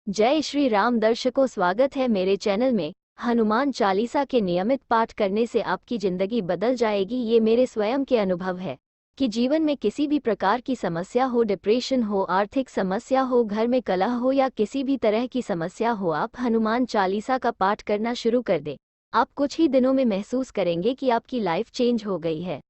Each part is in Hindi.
जय श्री राम दर्शकों, स्वागत है मेरे चैनल में। हनुमान चालीसा के नियमित पाठ करने से आपकी जिंदगी बदल जाएगी। ये मेरे स्वयं के अनुभव है कि जीवन में किसी भी प्रकार की समस्या हो, डिप्रेशन हो, आर्थिक समस्या हो, घर में कलह हो या किसी भी तरह की समस्या हो, आप हनुमान चालीसा का पाठ करना शुरू कर दें। आप कुछ ही दिनों में महसूस करेंगे कि आपकी लाइफ चेंज हो गई है।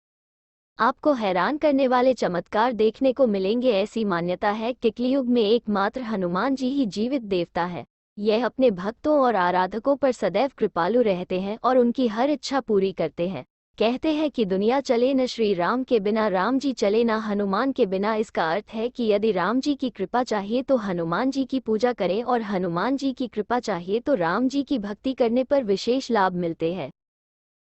आपको हैरान करने वाले चमत्कार देखने को मिलेंगे। ऐसी मान्यता है कि कलियुग में एकमात्र हनुमान जी ही जीवित देवता है। यह अपने भक्तों और आराधकों पर सदैव कृपालु रहते हैं और उनकी हर इच्छा पूरी करते हैं। कहते हैं कि दुनिया चले न श्री राम के बिना, राम जी चले न हनुमान के बिना। इसका अर्थ है कि यदि राम जी की कृपा चाहिए तो हनुमान जी की पूजा करें और हनुमान जी की कृपा चाहिए तो राम जी की भक्ति करने पर विशेष लाभ मिलते हैं।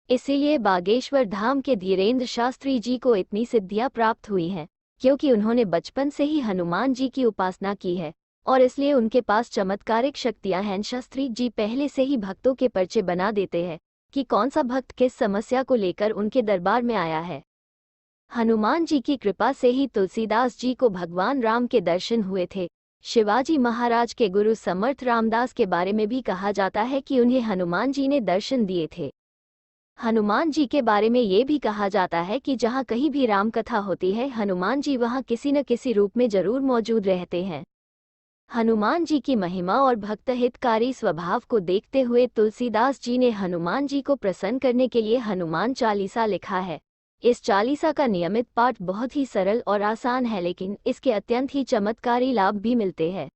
इसीलिए बागेश्वर धाम के धीरेन्द्र शास्त्री जी को इतनी सिद्धियां प्राप्त हुई हैं, क्योंकि उन्होंने बचपन से ही हनुमान जी की उपासना की है और इसलिए उनके पास चमत्कारिक शक्तियां हैं। शास्त्री जी पहले से ही भक्तों के पर्चे बना देते हैं कि कौन सा भक्त किस समस्या को लेकर उनके दरबार में आया है। हनुमान जी की कृपा से ही तुलसीदास जी को भगवान राम के दर्शन हुए थे। शिवाजी महाराज के गुरु समर्थ रामदास के बारे में भी कहा जाता है कि उन्हें हनुमान जी ने दर्शन दिए थे। हनुमान जी के बारे में ये भी कहा जाता है कि जहाँ कहीं भी राम कथा होती है, हनुमान जी वहाँ किसी न किसी रूप में जरूर मौजूद रहते हैं। हनुमान जी की महिमा और भक्त हितकारी स्वभाव को देखते हुए तुलसीदास जी ने हनुमान जी को प्रसन्न करने के लिए हनुमान चालीसा लिखा है। इस चालीसा का नियमित पाठ बहुत ही सरल और आसान है, लेकिन इसके अत्यंत ही चमत्कारी लाभ भी मिलते हैं।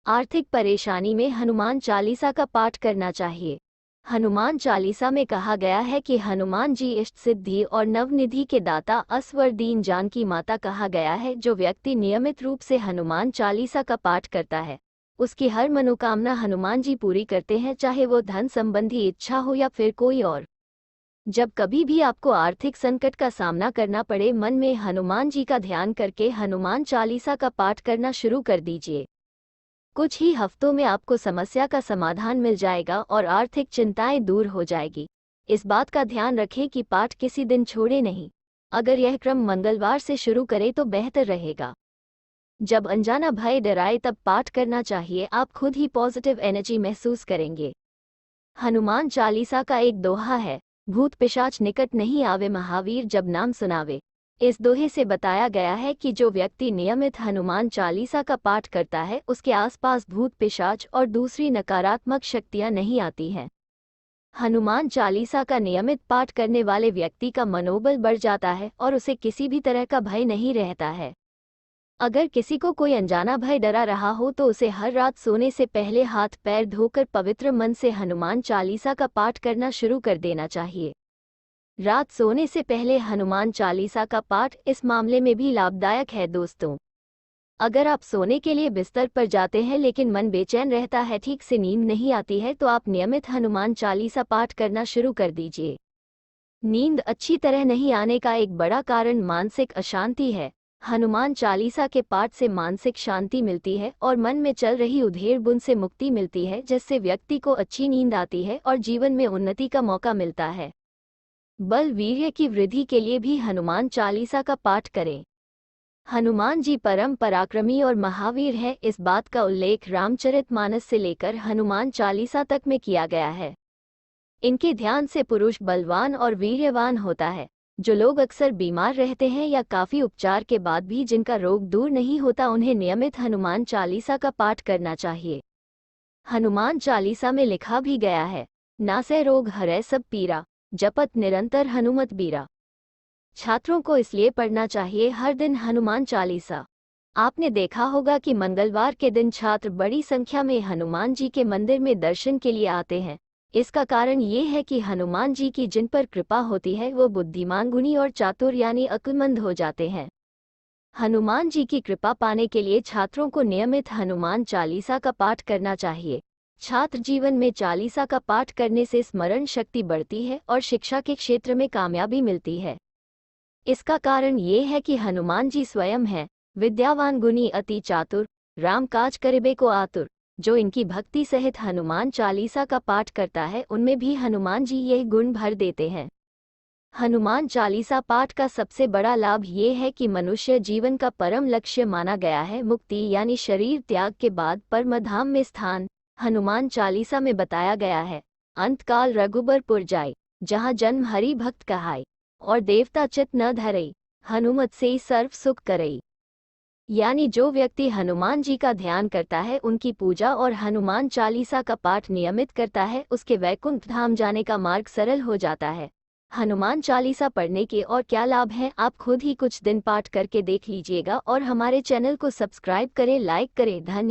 आर्थिक परेशानी में हनुमान चालीसा का पाठ करना चाहिए। हनुमान चालीसा में कहा गया है कि हनुमान जी इष्ट सिद्धि और नवनिधि के दाता, असवर दीन जानकी माता कहा गया है। जो व्यक्ति नियमित रूप से हनुमान चालीसा का पाठ करता है, उसकी हर मनोकामना हनुमान जी पूरी करते हैं, चाहे वो धन संबंधी इच्छा हो या फिर कोई और। जब कभी भी आपको आर्थिक संकट का सामना करना पड़े, मन में हनुमान जी का ध्यान करके हनुमान चालीसा का पाठ करना शुरू कर दीजिए। कुछ ही हफ्तों में आपको समस्या का समाधान मिल जाएगा और आर्थिक चिंताएं दूर हो जाएगी। इस बात का ध्यान रखें कि पाठ किसी दिन छोड़े नहीं। अगर यह क्रम मंगलवार से शुरू करें तो बेहतर रहेगा। जब अनजाना भय डराए तब पाठ करना चाहिए, आप खुद ही पॉजिटिव एनर्जी महसूस करेंगे। हनुमान चालीसा का एक दोहा है, भूत पिशाच निकट नहीं आवे, महावीर जब नाम सुनावे। इस दोहे से बताया गया है कि जो व्यक्ति नियमित हनुमान चालीसा का पाठ करता है, उसके आसपास भूत पिशाच और दूसरी नकारात्मक शक्तियां नहीं आती हैं। हनुमान चालीसा का नियमित पाठ करने वाले व्यक्ति का मनोबल बढ़ जाता है और उसे किसी भी तरह का भय नहीं रहता है। अगर किसी को कोई अनजाना भय डरा रहा हो तो उसे हर रात सोने से पहले हाथ पैर धोकर पवित्र मन से हनुमान चालीसा का पाठ करना शुरू कर देना चाहिए। रात सोने से पहले हनुमान चालीसा का पाठ इस मामले में भी लाभदायक है दोस्तों। अगर आप सोने के लिए बिस्तर पर जाते हैं लेकिन मन बेचैन रहता है, ठीक से नींद नहीं आती है, तो आप नियमित हनुमान चालीसा पाठ करना शुरू कर दीजिए। नींद अच्छी तरह नहीं आने का एक बड़ा कारण मानसिक अशांति है। हनुमान चालीसा के पाठ से मानसिक शांति मिलती है और मन में चल रही उधेड़ बुन से मुक्ति मिलती है, जिससे व्यक्ति को अच्छी नींद आती है और जीवन में उन्नति का मौका मिलता है। बल वीर्य की वृद्धि के लिए भी हनुमान चालीसा का पाठ करें। हनुमान जी परम पराक्रमी और महावीर है। इस बात का उल्लेख रामचरितमानस से लेकर हनुमान चालीसा तक में किया गया है। इनके ध्यान से पुरुष बलवान और वीर्यवान होता है। जो लोग अक्सर बीमार रहते हैं या काफी उपचार के बाद भी जिनका रोग दूर नहीं होता, उन्हें नियमित हनुमान चालीसा का पाठ करना चाहिए। हनुमान चालीसा में लिखा भी गया है, नासै रोग हरै सब पीरा, जपत निरंतर हनुमत बीरा। छात्रों को इसलिए पढ़ना चाहिए हर दिन हनुमान चालीसा। आपने देखा होगा कि मंगलवार के दिन छात्र बड़ी संख्या में हनुमान जी के मंदिर में दर्शन के लिए आते हैं। इसका कारण ये है कि हनुमान जी की जिन पर कृपा होती है वो बुद्धिमान, गुणी और चातुर यानी अक्लमंद हो जाते हैं। हनुमान जी की कृपा पाने के लिए छात्रों को नियमित हनुमान चालीसा का पाठ करना चाहिए। छात्र जीवन में चालीसा का पाठ करने से स्मरण शक्ति बढ़ती है और शिक्षा के क्षेत्र में कामयाबी मिलती है। इसका कारण ये है कि हनुमान जी स्वयं हैं विद्यावान, गुणी, अति चातुर, राम काज करिबे को आतुर। जो इनकी भक्ति सहित हनुमान चालीसा का पाठ करता है, उनमें भी हनुमान जी यह गुण भर देते हैं। हनुमान चालीसा पाठ का सबसे बड़ा लाभ ये है कि मनुष्य जीवन का परम लक्ष्य माना गया है मुक्ति यानी शरीर त्याग के बाद परमधाम में स्थान हनुमान चालीसा में बताया गया है। अंतकाल रघुबरपुर जाय, जहाँ जन्म हरि भक्त कहाय, और देवता चित न धरई, हनुमत से ही सर्व सुख करई। यानी जो व्यक्ति हनुमान जी का ध्यान करता है, उनकी पूजा और हनुमान चालीसा का पाठ नियमित करता है, उसके वैकुंठ धाम जाने का मार्ग सरल हो जाता है। हनुमान चालीसा पढ़ने के और क्या लाभ हैं, आप खुद ही कुछ दिन पाठ करके देख लीजिएगा और हमारे चैनल को सब्सक्राइब करें, लाइक करें। धन्यवाद।